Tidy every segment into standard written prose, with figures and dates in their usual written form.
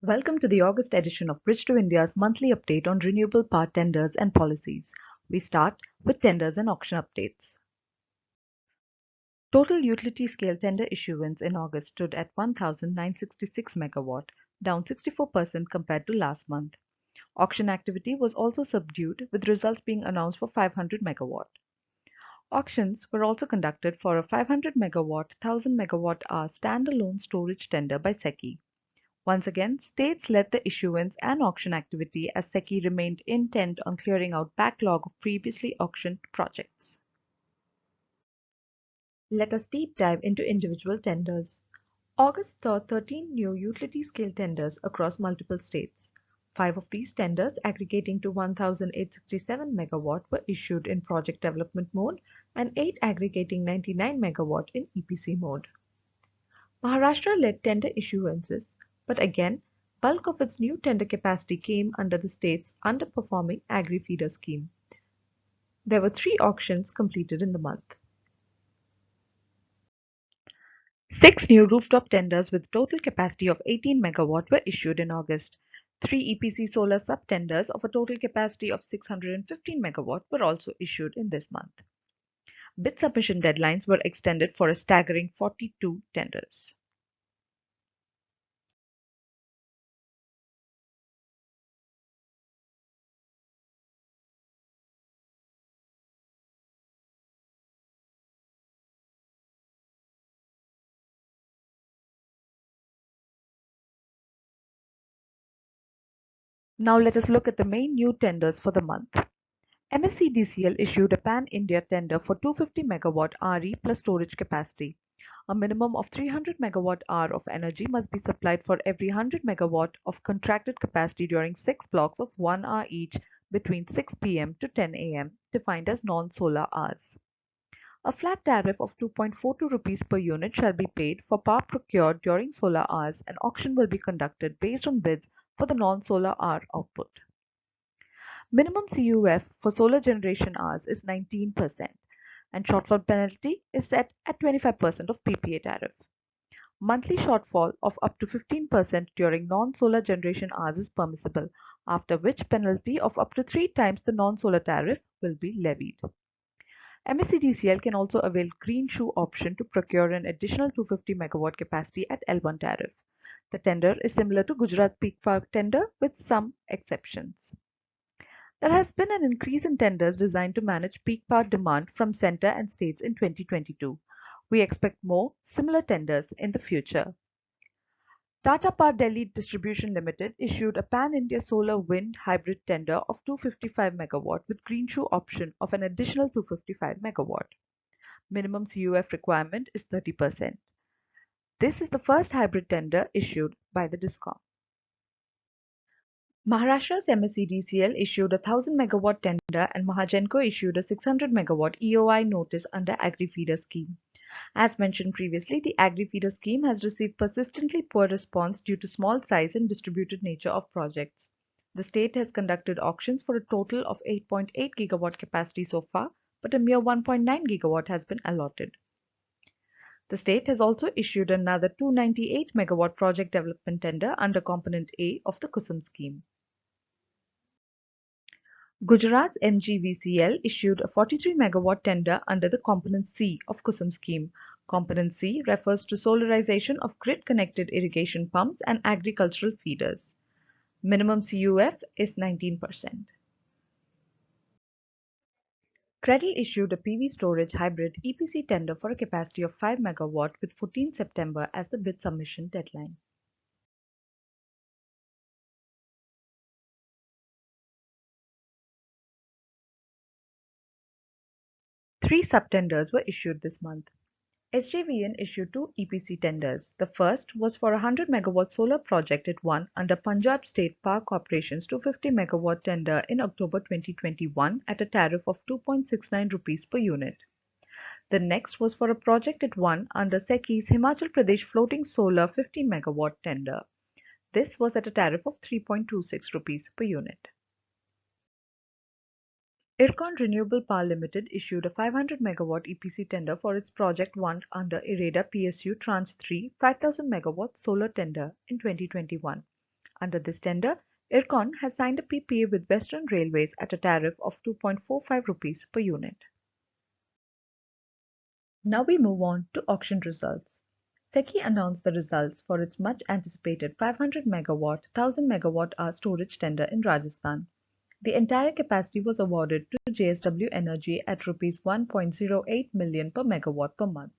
Welcome to the August edition of Bridge to India's monthly update on renewable power tenders and policies. We start with tenders and auction updates. Total utility scale tender issuance in August stood at 1,966 megawatt, down 64% compared to last month. Auction activity was also subdued, with results being announced for 500 megawatt. Auctions were also conducted for a 500 megawatt, 1000 megawatt hour standalone storage tender by SECI. Once again, states led the issuance and auction activity as SECI remained intent on clearing out backlog of previously auctioned projects. Let us deep dive into individual tenders. August saw 13 new utility-scale tenders across multiple states. 5 of these tenders, aggregating to 1,867 megawatt, were issued in project development mode and 8 aggregating 99 megawatt in EPC mode. Maharashtra led tender issuances, but again, bulk of its new tender capacity came under the state's underperforming agri-feeder scheme. There were 3 auctions completed in the month. 6 new rooftop tenders with total capacity of 18 megawatt were issued in August. 3 EPC solar sub-tenders of a total capacity of 615 megawatt were also issued in this month. Bid submission deadlines were extended for a staggering 42 tenders. Now let us look at the main new tenders for the month. MSEDCL issued a pan-India tender for 250 megawatt RE plus storage capacity. A minimum of 300 megawatt hour of energy must be supplied for every 100 megawatt of contracted capacity during 6 blocks of 1 hour each between 6 p.m. to 10 a.m., defined as non-solar hours. A flat tariff of 2.42 rupees per unit shall be paid for power procured during solar hours, and auction will be conducted based on bids for the non-solar hour output. Minimum CUF for solar generation hours is 19%, and shortfall penalty is set at 25% of PPA tariff. Monthly shortfall of up to 15% during non-solar generation hours is permissible, after which penalty of up to 3 times the non-solar tariff will be levied. MSEDCL can also avail green shoe option to procure an additional 250 megawatt capacity at L1 tariff. The tender is similar to Gujarat peak power tender with some exceptions. There has been an increase in tenders designed to manage peak power demand from centre and states in 2022. We expect more similar tenders in the future. Tata Power Delhi Distribution Limited issued a pan-India solar wind hybrid tender of 255 megawatt with green shoe option of an additional 255 megawatt. Minimum CUF requirement is 30%. This is the first hybrid tender issued by the DISCOM. Maharashtra's MSEDCL issued a 1000 megawatt tender and Mahagenco issued a 600 megawatt EOI notice under Agri-Feeder scheme. As mentioned previously, the Agri-Feeder scheme has received persistently poor response due to small size and distributed nature of projects. The state has conducted auctions for a total of 8.8 gigawatt capacity so far, but a mere 1.9 gigawatt has been allotted. The state has also issued another 298 megawatt project development tender under Component A of the KUSUM scheme. Gujarat's MGVCL issued a 43 megawatt tender under the Component C of KUSUM scheme. Component C refers to solarization of grid-connected irrigation pumps and agricultural feeders. Minimum CUF is 19%. Credit issued a PV storage hybrid EPC tender for a capacity of 5 megawatt with 14 September as the bid submission deadline. Three sub-tenders were issued this month. SJVN issued two EPC tenders. The first was for a 100 megawatt solar project it won under Punjab State Power Corporation's 250 megawatt tender in October 2021 at a tariff of 2.69 rupees per unit. The next was for a project it won under SECI's Himachal Pradesh Floating Solar 50 megawatt tender. This was at a tariff of 3.26 rupees per unit. Renewable Power Limited issued a 500 megawatt EPC tender for its project won under IREDA PSU Tranche 3 5000 megawatt solar tender in 2021. Under this tender, IRCON has signed a PPA with Western Railways at a tariff of 2.45 rupees per unit. Now we move on to auction results. SECI announced the results for its much anticipated 500 megawatt 1000 megawatt hour storage tender in Rajasthan. The entire capacity was awarded to JSW Energy at Rs 1.08 million per megawatt per month.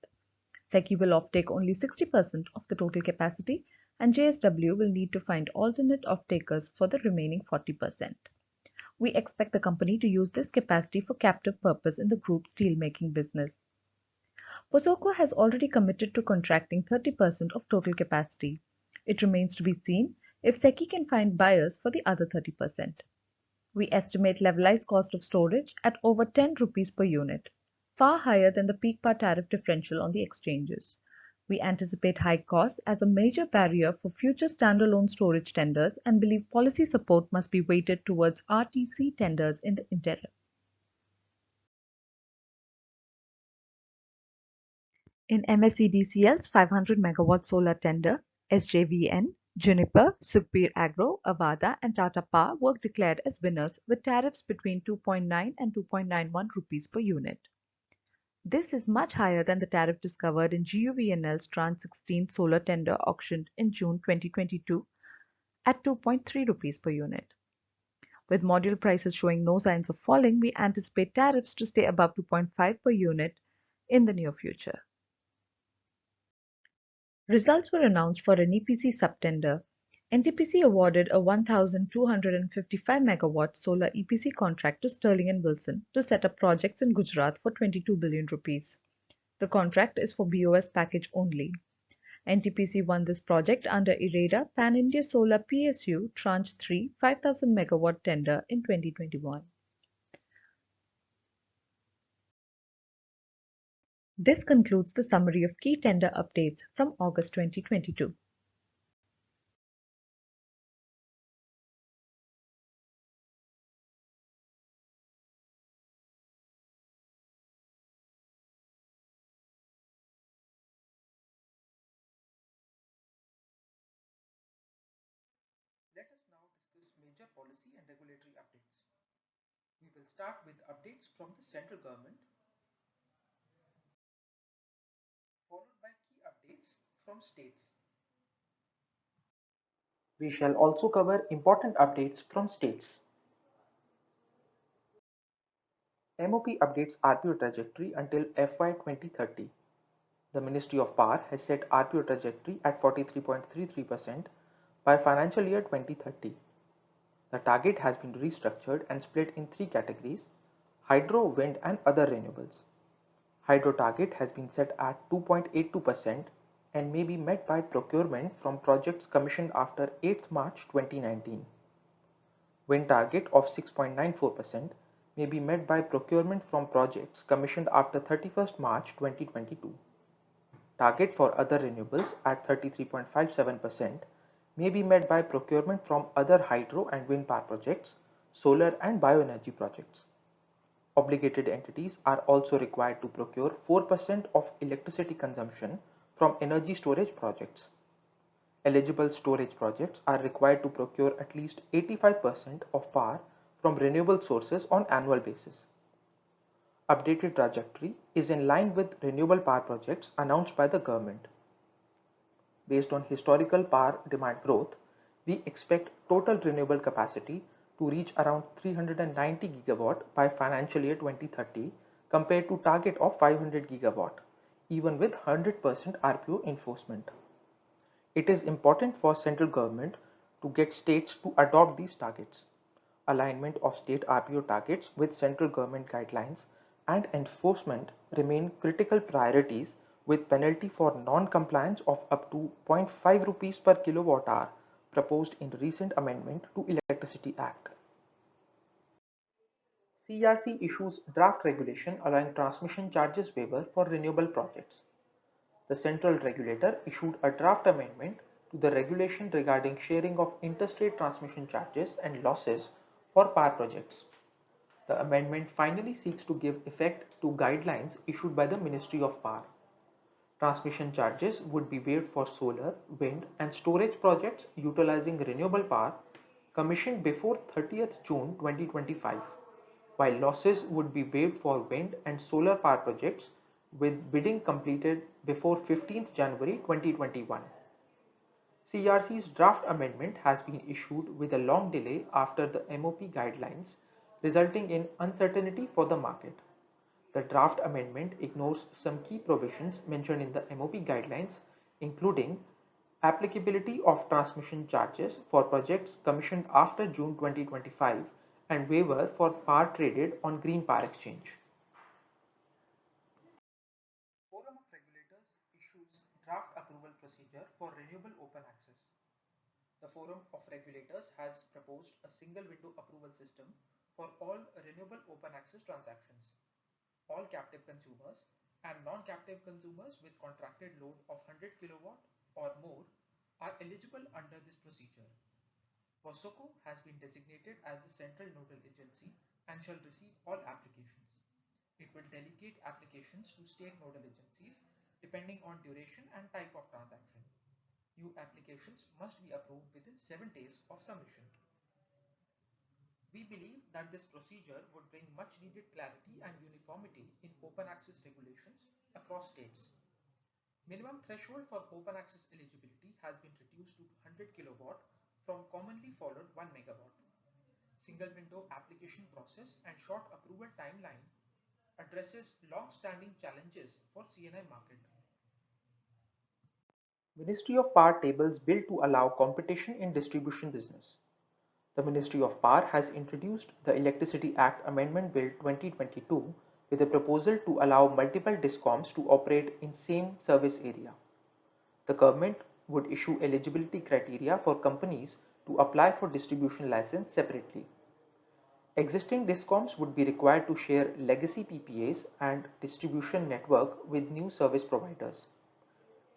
SECI will offtake only 60% of the total capacity, and JSW will need to find alternate offtakers for the remaining 40%. We expect the company to use this capacity for captive purpose in the group's steelmaking business. POSOCO has already committed to contracting 30% of total capacity. It remains to be seen if SECI can find buyers for the other 30%. We estimate levelized cost of storage at over 10 rupees per unit, far higher than the peak power tariff differential on the exchanges. We anticipate high costs as a major barrier for future standalone storage tenders and believe policy support must be weighted towards RTC tenders in the interim. In MSEDCL's 500 megawatt solar tender, SJVN, Juniper, Sukhbir Agro, Avada, and Tata Power were declared as winners with tariffs between 2.9 and 2.91 rupees per unit. This is much higher than the tariff discovered in GUVNL's Tranche 16 solar tender auctioned in June 2022 at 2.3 rupees per unit. With module prices showing no signs of falling, we anticipate tariffs to stay above 2.5 per unit in the near future. Results were announced for an EPC subtender. NTPC awarded a 1,255 megawatt solar EPC contract to Sterling and Wilson to set up projects in Gujarat for 22 billion rupees. The contract is for BOS package only. NTPC won this project under IREDA Pan India Solar PSU Tranche 3 5,000 megawatt tender in 2021. This concludes the summary of key tender updates from August 2022. Let us now discuss major policy and regulatory updates. We will start with updates from the central government, followed by key updates from states. We shall also cover important updates from states. MOP updates RPO trajectory until FY 2030. The Ministry of Power has set RPO trajectory at 43.33% by financial year 2030. The target has been restructured and split in three categories: hydro, wind, and other renewables. Hydro target has been set at 2.82% and may be met by procurement from projects commissioned after 8th March 2019. Wind target of 6.94% may be met by procurement from projects commissioned after 31st March 2022. Target for other renewables at 33.57% may be met by procurement from other hydro and wind power projects, solar and bioenergy projects. Obligated entities are also required to procure 4% of electricity consumption from energy storage projects. Eligible storage projects are required to procure at least 85% of power from renewable sources on annual basis. Updated trajectory is in line with renewable power projects announced by the government. Based on historical power demand growth, we expect total renewable capacity to reach around 390 gigawatt by financial year 2030 compared to target of 500 gigawatt, even with 100% RPO enforcement. It is important for central government to get states to adopt these targets. Alignment of state RPO targets with central government guidelines and enforcement remain critical priorities, with penalty for non-compliance of up to 0.5 rupees per kilowatt hour proposed in recent amendment to Electricity Act. CERC issues draft regulation allowing transmission charges waiver for renewable projects. The central regulator issued a draft amendment to the regulation regarding sharing of interstate transmission charges and losses for power projects. The amendment finally seeks to give effect to guidelines issued by the Ministry of Power. Transmission charges would be waived for solar, wind, and storage projects utilizing renewable power commissioned before 30th June 2025, while losses would be waived for wind and solar power projects with bidding completed before 15th January 2021. CERC's draft amendment has been issued with a long delay after the MOP guidelines, resulting in uncertainty for the market. The draft amendment ignores some key provisions mentioned in the MOP guidelines, including applicability of transmission charges for projects commissioned after June 2025 and waiver for power traded on Green Power Exchange. Forum of Regulators issues draft approval procedure for renewable open access. The Forum of Regulators has proposed a single window approval system for all renewable open access transactions. All captive consumers and non-captive consumers with contracted load of 100 kilowatt or more are eligible under this procedure. POSOCO has been designated as the central nodal agency and shall receive all applications. It will delegate applications to state nodal agencies depending on duration and type of transaction. New applications must be approved within 7 days of submission. We believe that this procedure would bring much needed clarity and uniformity in open access regulations across states. Minimum threshold for open access eligibility has been reduced to 100 kilowatt from commonly followed 1 megawatt. Single window application process and short approval timeline addresses long-standing challenges for CNI market. Ministry of Power tables bill to allow competition in distribution business. The Ministry of Power has introduced the Electricity Act Amendment Bill 2022 with a proposal to allow multiple DISCOMS to operate in same service area. The government would issue eligibility criteria for companies to apply for distribution license separately. Existing DISCOMS would be required to share legacy PPAs and distribution network with new service providers.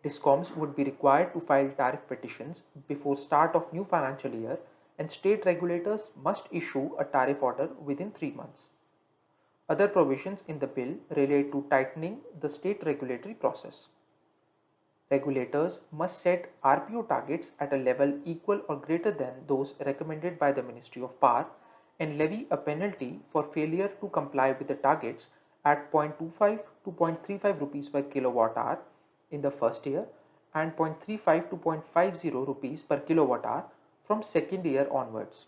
DISCOMS would be required to file tariff petitions before start of new financial year, and state regulators must issue a tariff order within 3 months. Other provisions in the bill relate to tightening the state regulatory process. Regulators must set RPO targets at a level equal or greater than those recommended by the Ministry of Power and levy a penalty for failure to comply with the targets at 0.25 to 0.35 rupees per kilowatt hour in the first year and 0.35 to 0.50 rupees per kilowatt hour from second year onwards.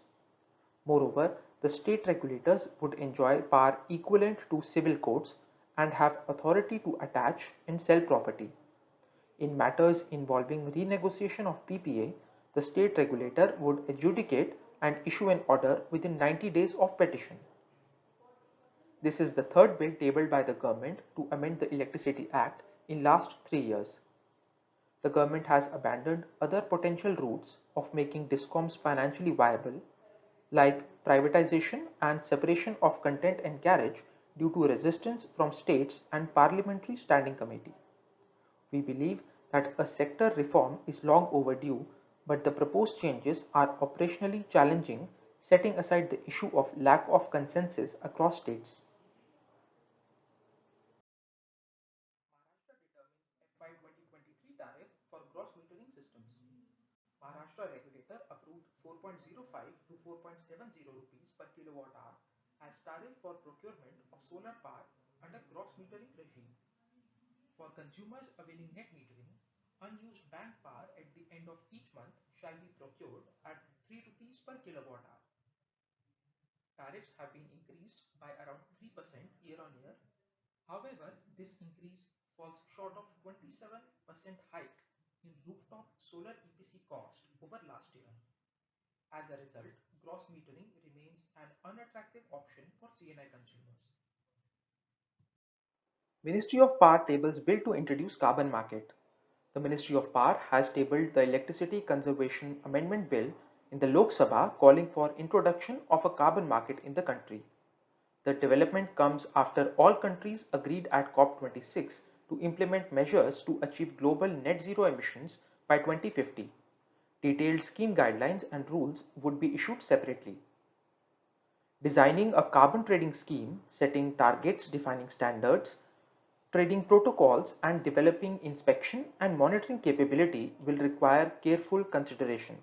Moreover, the state regulators would enjoy power equivalent to civil courts and have authority to attach and sell property. In matters involving renegotiation of PPA, the state regulator would adjudicate and issue an order within 90 days of petition. This is the third bill tabled by the government to amend the Electricity Act in last 3 years. The government has abandoned other potential routes of making DISCOMs financially viable, like privatization and separation of content and carriage due to resistance from states and parliamentary standing committee. We believe that a sector reform is long overdue, but the proposed changes are operationally challenging, setting aside the issue of lack of consensus across states. Maharashtra determines FY 2023 tariff for gross metering systems. Maharashtra regulator approved 4.05 to 4.70 rupees per kilowatt hour as tariff for procurement of solar power under gross metering regime. For consumers availing net metering, unused bank power at the end of each month shall be procured at 3 rupees per kilowatt hour. Tariffs have been increased by around 3% year on year. However, this increase falls short of 27% hike in rooftop solar EPC cost over last year. As a result, gross metering remains an unattractive option for CNI consumers. Ministry of Power tables bill to introduce carbon market. The Ministry of Power has tabled the Electricity Conservation Amendment Bill in the Lok Sabha calling for introduction of a carbon market in the country. The development comes after all countries agreed at COP26 to implement measures to achieve global net zero emissions by 2050. Detailed scheme guidelines and rules would be issued separately. Designing a carbon trading scheme, setting targets, defining standards, Trading protocols and developing inspection and monitoring capability will require careful consideration.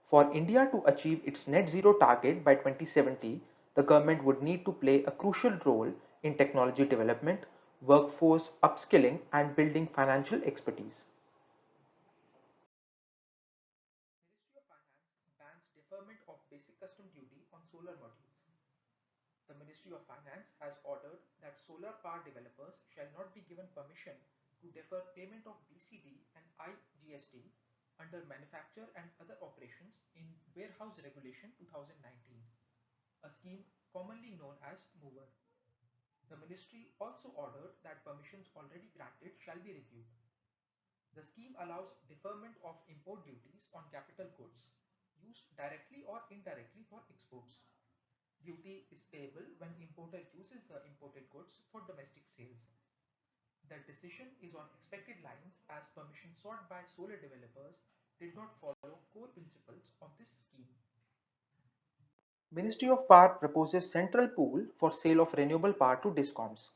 For India to achieve its net zero target by 2070, the government would need to play a crucial role in technology development, workforce upskilling, and building financial expertise. Ministry of Finance bans deferment of basic custom duty on solar modules. The Ministry of Finance has ordered that solar power developers shall not be given permission to defer payment of BCD and IGST under Manufacture and Other Operations in Warehouse Regulation 2019, a scheme commonly known as MOVER. The ministry also ordered that permissions already granted shall be reviewed. The scheme allows deferment of import duties on capital goods used directly or indirectly for exports. Duty is payable when importer uses the imported goods for domestic sales. The decision is on expected lines as permission sought by solar developers did not follow core principles of this scheme. Ministry of Power proposes central pool for sale of renewable power to DISCOMS.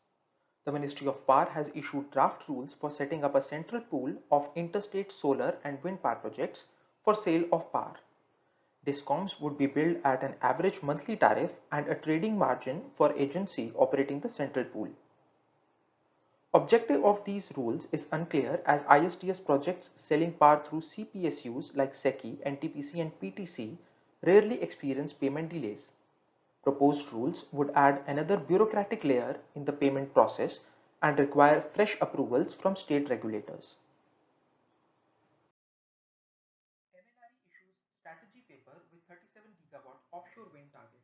The Ministry of Power has issued draft rules for setting up a central pool of interstate solar and wind power projects for sale of power. DISCOMs would be billed at an average monthly tariff and a trading margin for agency operating the central pool. Objective of these rules is unclear as ISTS projects selling power through CPSUs like SECI, NTPC and PTC rarely experience payment delays. Proposed rules would add another bureaucratic layer in the payment process and require fresh approvals from state regulators. MNRE issues strategy paper with 37 gigawatt offshore wind target.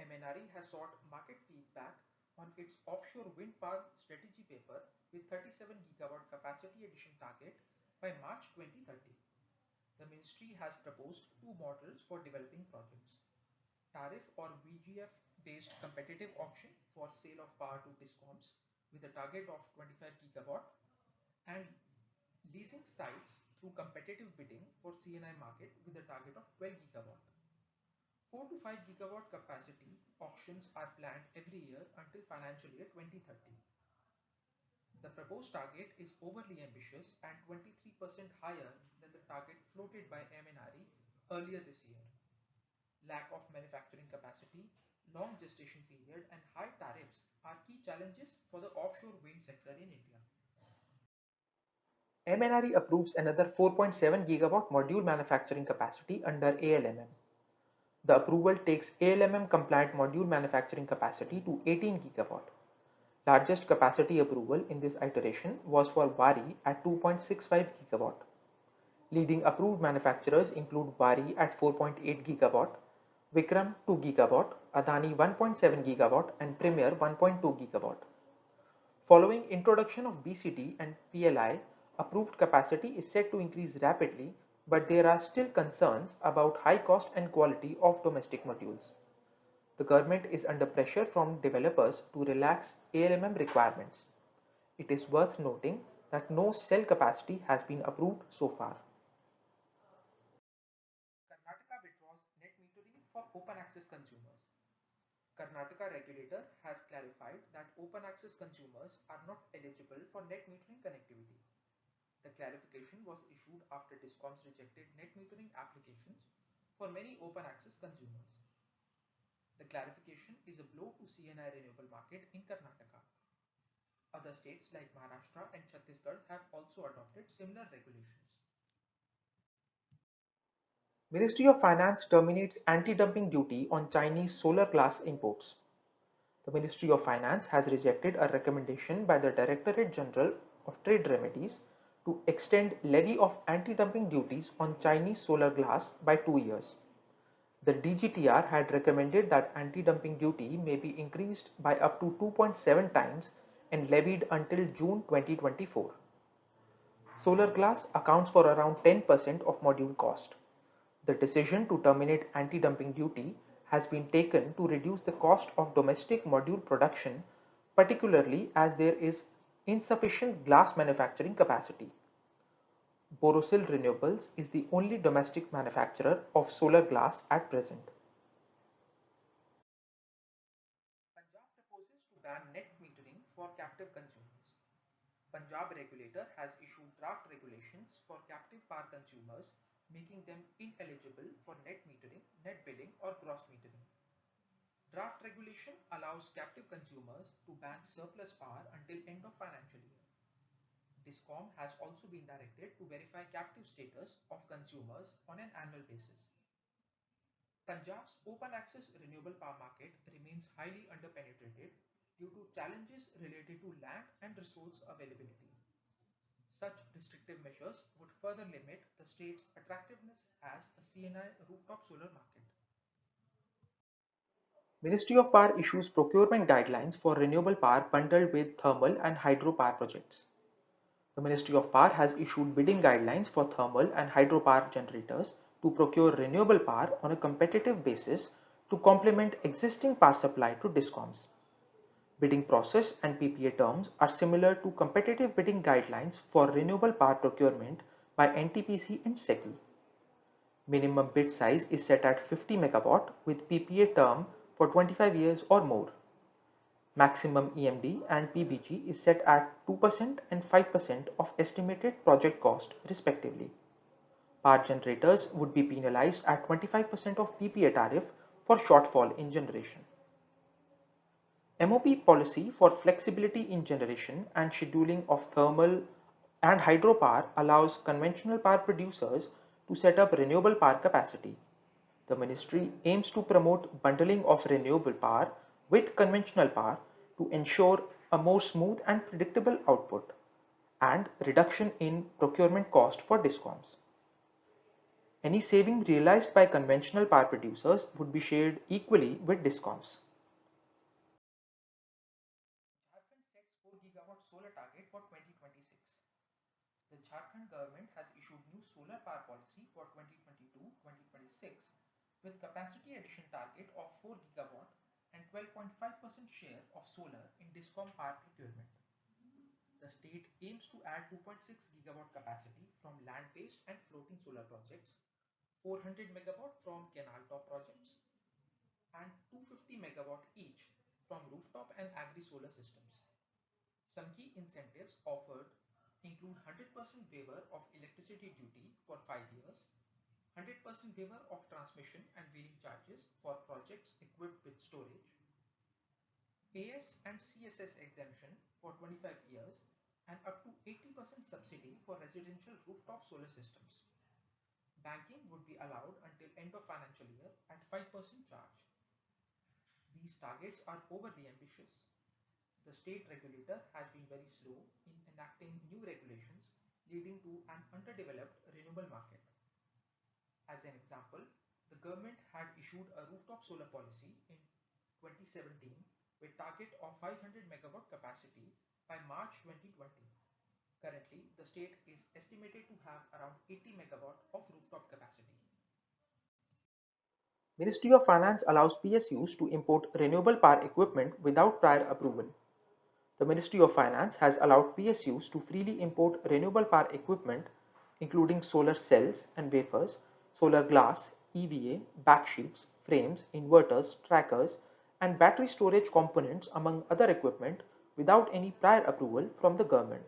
MNRE has sought market feedback on its offshore wind power strategy paper with 37 gigawatt capacity addition target by March 2030. The ministry has proposed two models for developing projects: tariff or VGF based competitive auction for sale of power to DISCOMs with a target of 25 gigawatt and leasing sites through competitive bidding for CNI market with a target of 12 gigawatt. 4 to 5 gigawatt capacity auctions are planned every year until financial year 2030. The proposed target is overly ambitious and 23% higher than the target floated by MNRE earlier this year. Lack of manufacturing capacity, long gestation period and high tariffs are key challenges for the offshore wind sector in India. MNRE approves another 4.7 gigawatt module manufacturing capacity under ALMM. The approval takes ALMM compliant module manufacturing capacity to 18 gigawatt. Largest capacity approval in this iteration was for Wari at 2.65 gigawatt. Leading approved manufacturers include Wari at 4.8 gigawatt, Vikram 2 gigawatt, Adani 1.7 gigawatt and Premier 1.2 gigawatt. Following introduction of BCD and PLI, approved capacity is set to increase rapidly, but there are still concerns about high cost and quality of domestic modules. The government is under pressure from developers to relax ALMM requirements. It is worth noting that no cell capacity has been approved so far. Karnataka withdraws net metering for open access consumers. Karnataka regulator has clarified that open access consumers are not eligible for net metering connectivity. The clarification was issued after DISCOMs rejected net metering applications for many open access consumers. The clarification is a blow to CNI renewable market in Karnataka. Other states like Maharashtra and Chhattisgarh have also adopted similar regulations. Ministry of Finance terminates anti-dumping duty on Chinese solar glass imports. The Ministry of Finance has rejected a recommendation by the Directorate General of Trade Remedies to extend levy of anti-dumping duties on Chinese solar glass by 2 years. The DGTR had recommended that anti-dumping duty may be increased by up to 2.7 times and levied until June 2024. Solar glass accounts for around 10% of module cost. The decision to terminate anti-dumping duty has been taken to reduce the cost of domestic module production, particularly as there is insufficient glass manufacturing capacity. Borosil Renewables is the only domestic manufacturer of solar glass at present. Punjab proposes to ban net metering for captive consumers. Punjab regulator has issued draft regulations for captive power consumers, making them ineligible for net metering, net billing or gross metering. Draft regulation allows captive consumers to bank surplus power until end of financial year. DISCOM has also been directed to verify captive status of consumers on an annual basis. Punjab's open access renewable power market remains highly underpenetrated due to challenges related to land and resource availability. Such restrictive measures would further limit the state's attractiveness as a CNI rooftop solar market. Ministry of Power issues procurement guidelines for renewable power bundled with thermal and hydropower projects. The Ministry of Power has issued bidding guidelines for thermal and hydropower generators to procure renewable power on a competitive basis to complement existing power supply to DISCOMS. Bidding process and PPA terms are similar to competitive bidding guidelines for renewable power procurement by NTPC and SECI. Minimum bid size is set at 50 megawatt with PPA term for 25 years or more. Maximum EMD and PBG is set at 2% and 5% of estimated project cost respectively. Power generators would be penalized at 25% of PPA tariff for shortfall in generation. MOP policy for flexibility in generation and scheduling of thermal and hydropower allows conventional power producers to set up renewable power capacity. The ministry aims to promote bundling of renewable power with conventional power to ensure a more smooth and predictable output and reduction in procurement cost for DISCOMs. Any saving realized by conventional power producers would be shared equally with DISCOMs. Jharkhand sets 4 gigawatt solar target for 2026. The Jharkhand government has issued new solar power policy for 2022-2026 with capacity addition target of 4 gigawatt and 12.5% share of solar in DISCOM power procurement. The state aims to add 2.6 gigawatt capacity from land-based and floating solar projects, 400 megawatt from canal top projects, and 250 megawatt each from rooftop and agri-solar systems. Some key incentives offered include 100% waiver of electricity duty for 5 years, 100% waiver of transmission and wheeling charges for projects equipped with storage, AS and CSS exemption for 25 years, and up to 80% subsidy for residential rooftop solar systems. Banking would be allowed until end of financial year at 5% charge. These targets are overly ambitious. The state regulator has been very slow in enacting new regulations, leading to an underdeveloped renewable market. As an example, the government had issued a rooftop solar policy in 2017 with target of 500 megawatt capacity by March 2020. Currently, the state is estimated to have around 80 megawatt of rooftop capacity. Ministry of Finance allows PSUs to import renewable power equipment without prior approval. The Ministry of Finance has allowed PSUs to freely import renewable power equipment including solar cells and wafers, solar glass, EVA, backsheets, frames, inverters, trackers, and battery storage components among other equipment without any prior approval from the government.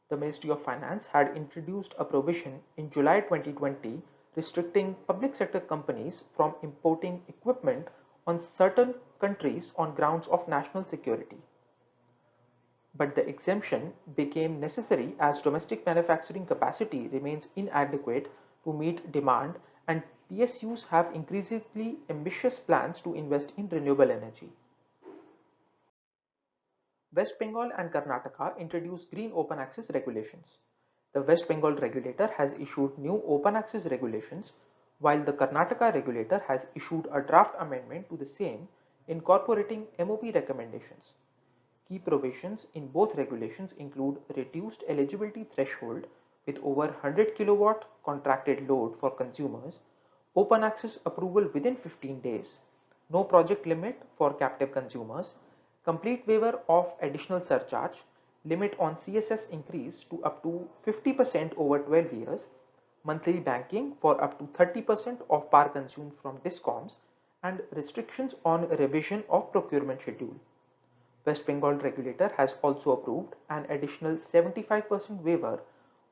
The Ministry of Finance had introduced a provision in July 2020 restricting public sector companies from importing equipment on certain countries on grounds of national security. But the exemption became necessary as domestic manufacturing capacity remains inadequate to meet demand and PSUs have increasingly ambitious plans to invest in renewable energy. West Bengal and Karnataka introduced green open access regulations. The West Bengal regulator has issued new open access regulations, while the Karnataka regulator has issued a draft amendment to the same incorporating MOP recommendations. Key provisions in both regulations include reduced eligibility threshold with over 100 kilowatt contracted load for consumers, open access approval within 15 days, no project limit for captive consumers, complete waiver of additional surcharge, limit on CSS increase to up to 50% over 12 years, monthly banking for up to 30% of power consumed from DISCOMs, and restrictions on revision of procurement schedule. West Bengal regulator has also approved an additional 75% waiver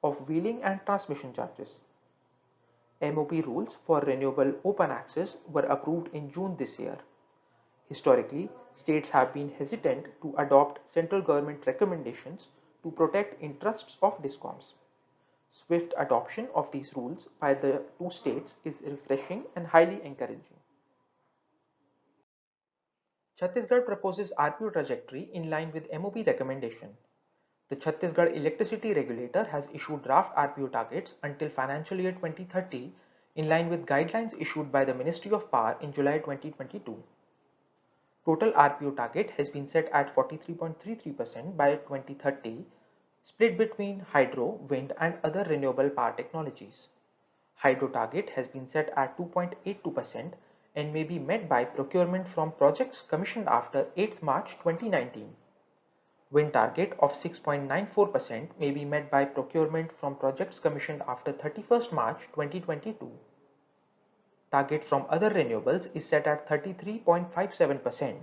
of wheeling and transmission charges. MOP rules for renewable open access were approved in June this year. Historically, states have been hesitant to adopt central government recommendations to protect interests of DISCOMs. Swift adoption of these rules by the two states is refreshing and highly encouraging. Chhattisgarh proposes RPO trajectory in line with MOP recommendation. The Chhattisgarh electricity regulator has issued draft RPO targets until financial year 2030 in line with guidelines issued by the Ministry of Power in July 2022. Total RPO target has been set at 43.33% by 2030, split between hydro, wind and other renewable power technologies. Hydro target has been set at 2.82% and may be met by procurement from projects commissioned after 8th March 2019. Wind target of 6.94% may be met by procurement from projects commissioned after 31st March 2022. Target from other renewables is set at 33.57%,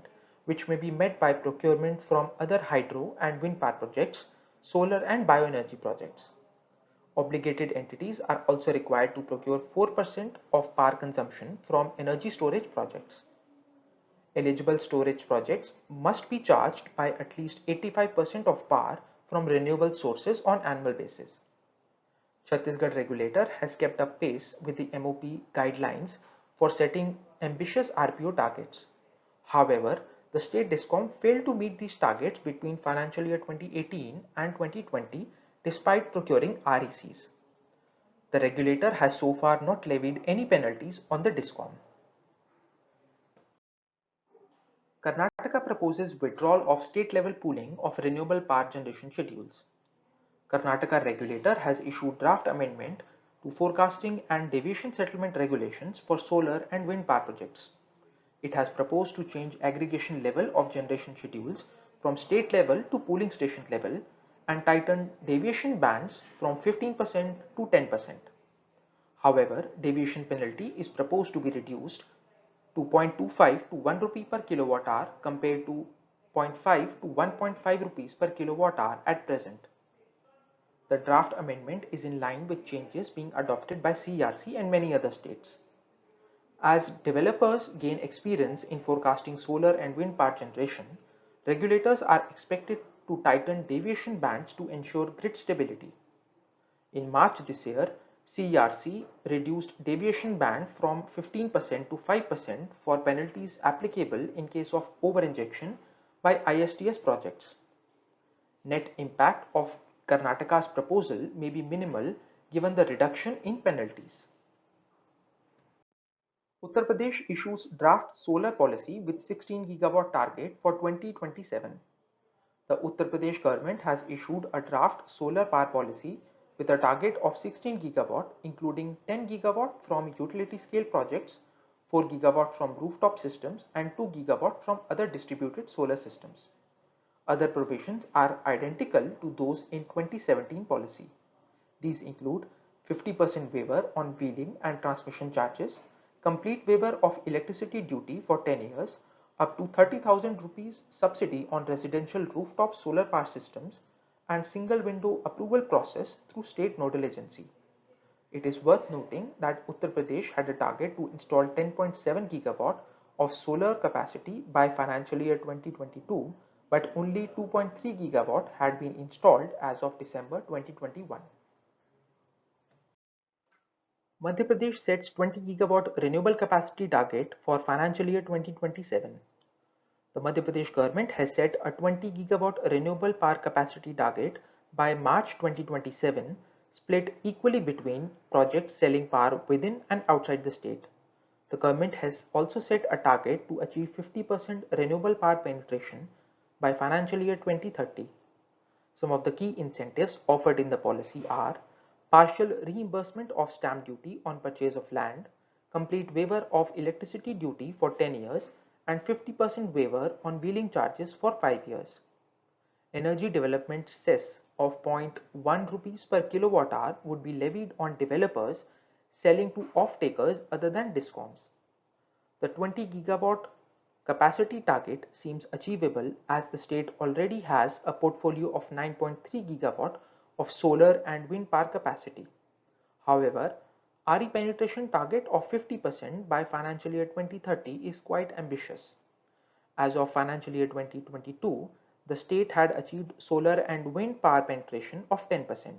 which may be met by procurement from other hydro and wind power projects, solar and bioenergy projects. Obligated entities are also required to procure 4% of power consumption from energy storage projects. Eligible storage projects must be charged by at least 85% of power from renewable sources on annual basis. Chhattisgarh regulator has kept up pace with the MOP guidelines for setting ambitious RPO targets. However, the state DISCOM failed to meet these targets between financial year 2018 and 2020 despite procuring RECs. The regulator has so far not levied any penalties on the DISCOM. Karnataka proposes withdrawal of state-level pooling of renewable power generation schedules. Karnataka regulator has issued draft amendment to forecasting and deviation settlement regulations for solar and wind power projects. It has proposed to change aggregation level of generation schedules from state level to pooling station level and tighten deviation bands from 15% to 10%. However, deviation penalty is proposed to be reduced to 0.25 to 1 rupee per kilowatt hour compared to 0.5 to 1.5 rupees per kilowatt hour at present. The draft amendment is in line with changes being adopted by CERC and many other states. As developers gain experience in forecasting solar and wind power generation, regulators are expected to tighten deviation bands to ensure grid stability. In March this year, CERC reduced deviation band from 15% to 5% for penalties applicable in case of overinjection by ISTS projects. Net impact of Karnataka's proposal may be minimal given the reduction in penalties. Uttar Pradesh issues draft solar policy with 16 gigawatt target for 2027. The Uttar Pradesh government has issued a draft solar power policy with a target of 16 gigawatt, including 10 gigawatt from utility scale projects, 4 gigawatt from rooftop systems, and 2 gigawatt from other distributed solar systems. Other provisions are identical to those in 2017 policy. These include 50% waiver on wheeling and transmission charges, complete waiver of electricity duty for 10 years, up to 30,000 rupees subsidy on residential rooftop solar power systems, and single window approval process through state nodal agency. It is worth noting that Uttar Pradesh had a target to install 10.7 gigawatt of solar capacity by financial year 2022, but only 2.3 gigawatt had been installed as of December 2021. Madhya Pradesh sets 20 gigawatt renewable capacity target for financial year 2027. The Madhya Pradesh government has set a 20 gigawatt renewable power capacity target by March 2027, split equally between projects selling power within and outside the state. The government has also set a target to achieve 50% renewable power penetration by financial year 2030. Some of the key incentives offered in the policy are partial reimbursement of stamp duty on purchase of land, complete waiver of electricity duty for 10 years, and 50% waiver on wheeling charges for 5 years. Energy development cess of 0.1 rupees per kilowatt hour would be levied on developers selling to off-takers other than DISCOMs. The 20 gigawatt Capacity target seems achievable as the state already has a portfolio of 9.3 gigawatt of solar and wind power capacity. However, RE penetration target of 50% by financial year 2030 is quite ambitious. As of financial year 2022, the state had achieved solar and wind power penetration of 10%.